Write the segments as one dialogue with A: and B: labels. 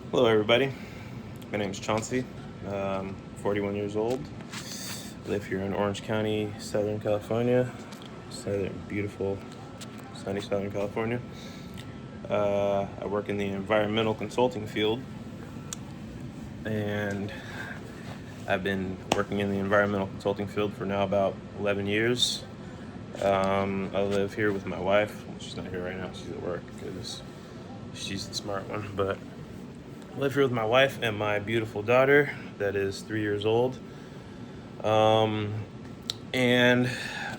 A: Hello, everybody. My name is Chauncey. 41 years old. Live here in Orange County, Southern California. Beautiful, sunny Southern California. I work in the environmental consulting field, and I've been working in the environmental consulting field for now about 11 years. I live here with my wife. She's not here right now. She's at work because she's the smart one, but I live here with my wife and my beautiful daughter that is 3 years old. And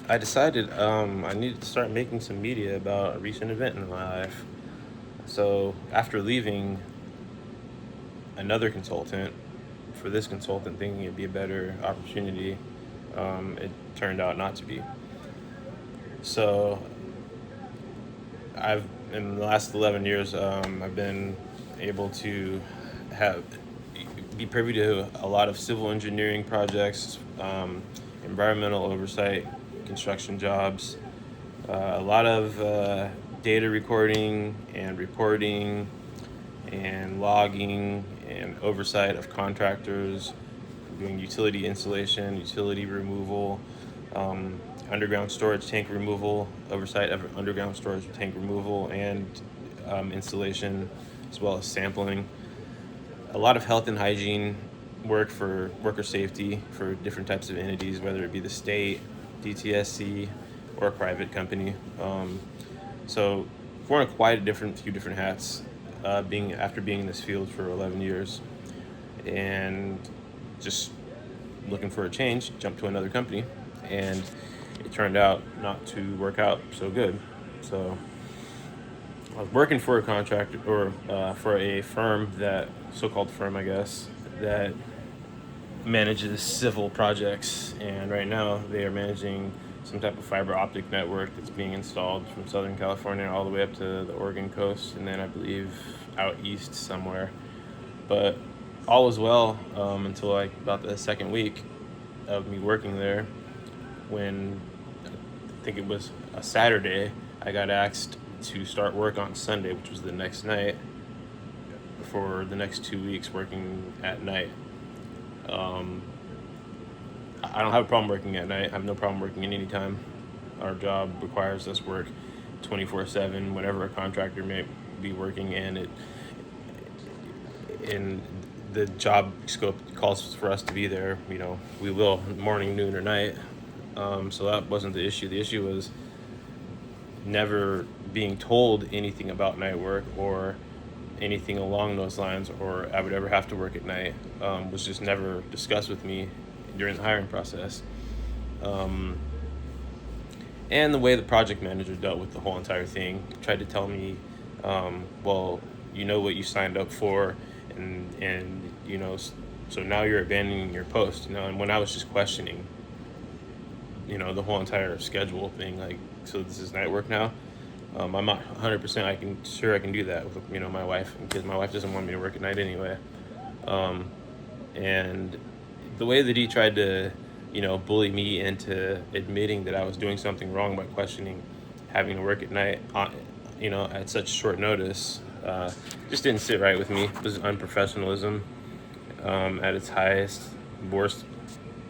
A: I decided I needed to start making some media about a recent event in my life. So after leaving another consultant, for this consultant thinking it'd be a better opportunity, it turned out not to be. So in the last 11 years, I've been able to be privy to a lot of civil engineering projects, environmental oversight, construction jobs, a lot of data recording and reporting and logging and oversight of contractors, doing utility installation, utility removal, underground storage tank removal, oversight of underground storage tank removal and installation, as well as sampling. A lot of health and hygiene work for worker safety for different types of entities, whether it be the state, DTSC, or a private company. So worn quite a few different hats, after being in this field for 11 years, and just looking for a change, jumped to another company, and it turned out not to work out so good. So I was working for a contractor, or for a firm, that so-called firm, I guess, that manages civil projects, and right now they are managing some type of fiber optic network that's being installed from Southern California all the way up to the Oregon coast, and then I believe out east somewhere. But all was well until like about the second week of me working there, when I think it was a Saturday, I got asked to start work on Sunday, which was the next night, for the next 2 weeks working at night. I don't have a problem working at night. I have no problem working at any time. Our job requires us work 24/7 whenever a contractor may be working, and the job scope calls for us to be there. We will, morning, noon, or night. So that wasn't the issue. The issue was never being told anything about night work or anything along those lines, or I would ever have to work at night. Was just never discussed with me during the hiring process. And the way the project manager dealt with the whole entire thing, tried to tell me, well, you know what you signed up for, and so now you're abandoning your post. And when I was just questioning, the whole entire schedule thing, like, so this is night work now. I'm not 100%. I can do that with my wife, because my wife doesn't want me to work at night anyway. And the way that he tried to bully me into admitting that I was doing something wrong by questioning having to work at night at such short notice, just didn't sit right with me. It was unprofessionalism at its highest. Worst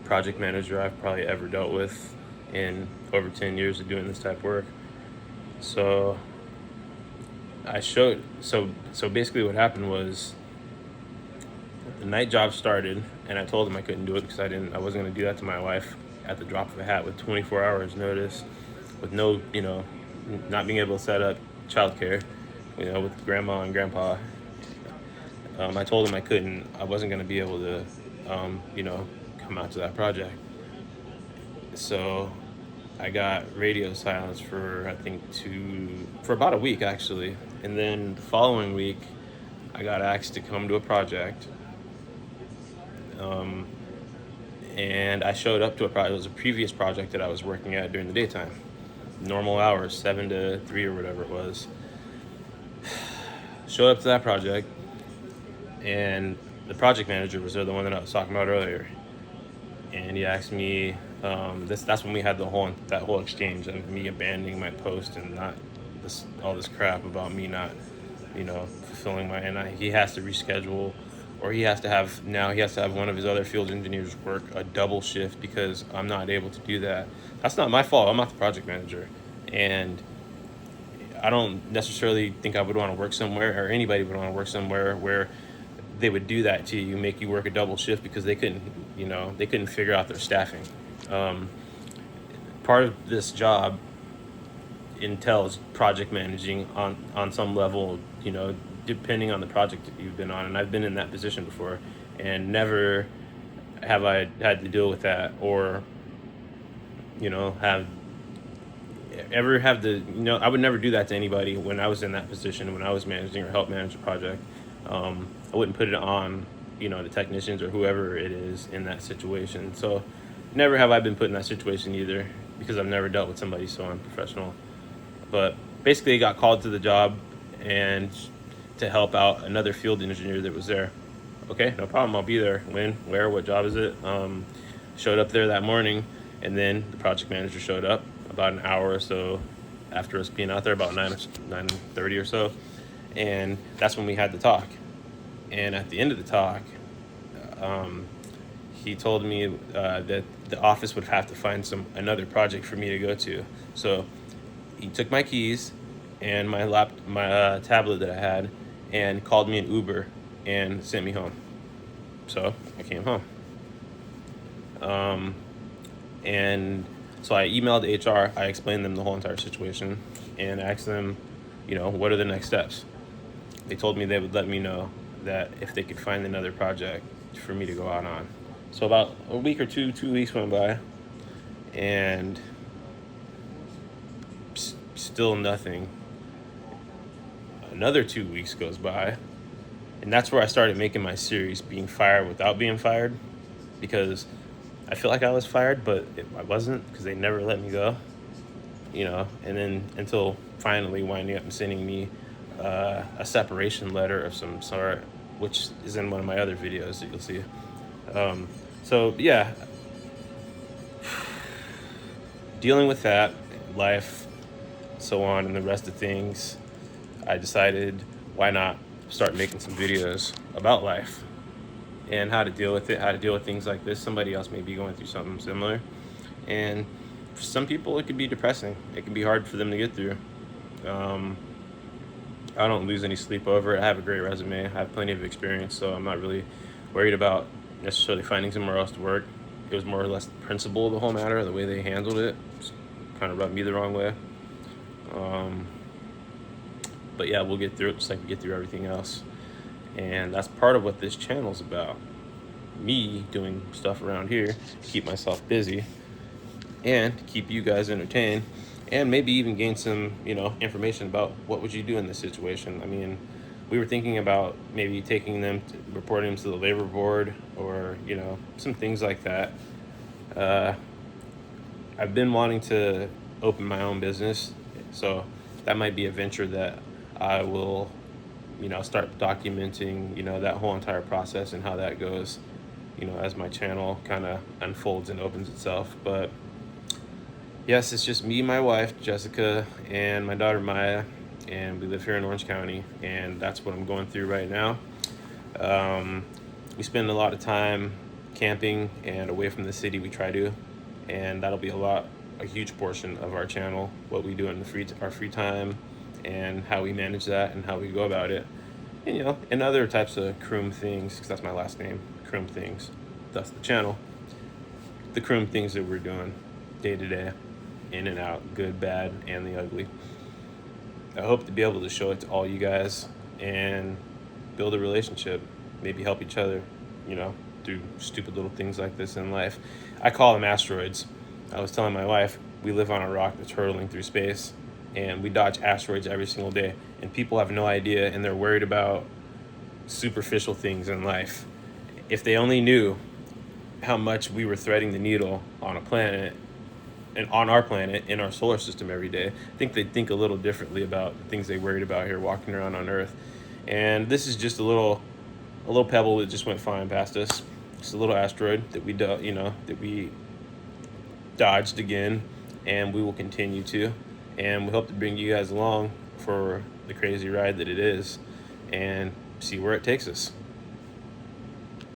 A: project manager I've probably ever dealt with in over 10 years of doing this type of work. So basically what happened was, the night job started, and I told him I couldn't do it because I wasn't going to do that to my wife at the drop of a hat with 24 hours notice, with no, not being able to set up childcare, with grandma and grandpa. I told him I wasn't going to be able to, come out to that project. So I got radio silence for about a week, actually. And then the following week, I got asked to come to a project. And I showed up to a project. It was a previous project that I was working at during the daytime. Normal hours, 7 to 3 or whatever it was. Showed up to that project, and the project manager was there, the one that I was talking about earlier. And he asked me, that's when we had that whole exchange of me abandoning my post and not all this crap about me not fulfilling he has to reschedule, or he has to have one of his other field engineers work a double shift because I'm not able to do that. That's not my fault. I'm not the project manager, and I don't necessarily think I would want to work somewhere, or anybody would want to work somewhere where they would do that to you, make you work a double shift because they couldn't figure out their staffing. Um, Part of this job entails project managing on some level, depending on the project that you've been on. And I've been in that position before, and never have I had to deal with that, or have ever have the I would never do that to anybody when I was in that position, when I was managing or help manage a project. I wouldn't put it on the technicians or whoever it is in that situation. So never have I been put in that situation either, because I've never dealt with somebody so unprofessional. But basically, I got called to the job and to help out another field engineer that was there. Okay, no problem, I'll be there. When, where, what job is it? Showed up there that morning, and then the project manager showed up about an hour or so after us being out there, about 9:30 or so, and that's when we had the talk. And at the end of the talk, he told me that the office would have to find another project for me to go to. So he took my keys and my tablet that I had, and called me an Uber and sent me home. So I came home. And so I emailed HR. I explained them the whole entire situation and asked them, what are the next steps? They told me they would let me know that if they could find another project for me to go out on. So about a week or 2 weeks went by, and still nothing. Another 2 weeks goes by, and that's where I started making my series, being fired without being fired, because I feel like I was fired, but I wasn't, because they never let me go, and then until finally winding up and sending me a separation letter of some sort, which is in one of my other videos that you'll see. So yeah, dealing with that, life, so on, and the rest of things, I decided, why not start making some videos about life and how to deal with it, how to deal with things like this. Somebody else may be going through something similar, and for some people it could be depressing. It can be hard for them to get through. I don't lose any sleep over it. I have a great resume. I have plenty of experience, so I'm not really worried about necessarily finding somewhere else to work. It was more or less the principle of the whole matter, the way they handled it. Just kind of rubbed me the wrong way. But yeah, we'll get through it just like we get through everything else. And that's part of what this channel's about. Me doing stuff around here to keep myself busy and keep you guys entertained, and maybe even gain some, information about what would you do in this situation. I mean, we were thinking about maybe reporting them to the labor board, or, some things like that. I've been wanting to open my own business, so that might be a venture that I will, start documenting, that whole entire process and how that goes, as my channel kind of unfolds and opens itself. But yes, it's just me, my wife, Jessica, and my daughter, Maya, and we live here in Orange County, and that's what I'm going through right now. We spend a lot of time camping and away from the city, we try to, and that'll be a huge portion of our channel, what we do in our free time, and how we manage that and how we go about it. And, and other types of Kroom things, because that's my last name, Kroom things. That's the channel. The Kroom things that we're doing day to day, in and out, good, bad, and the ugly. I hope to be able to show it to all you guys and build a relationship, maybe help each other, through stupid little things like this in life. I call them asteroids. I was telling my wife, we live on a rock that's hurtling through space, and we dodge asteroids every single day, and people have no idea, and they're worried about superficial things in life. If they only knew how much we were threading the needle on a planet, and on our planet, in our solar system every day, I think they'd think a little differently about the things they worried about here walking around on Earth. And this is just a little pebble that just went flying past us. Just a little asteroid that we dodged again, and we will continue to. And we hope to bring you guys along for the crazy ride that it is and see where it takes us.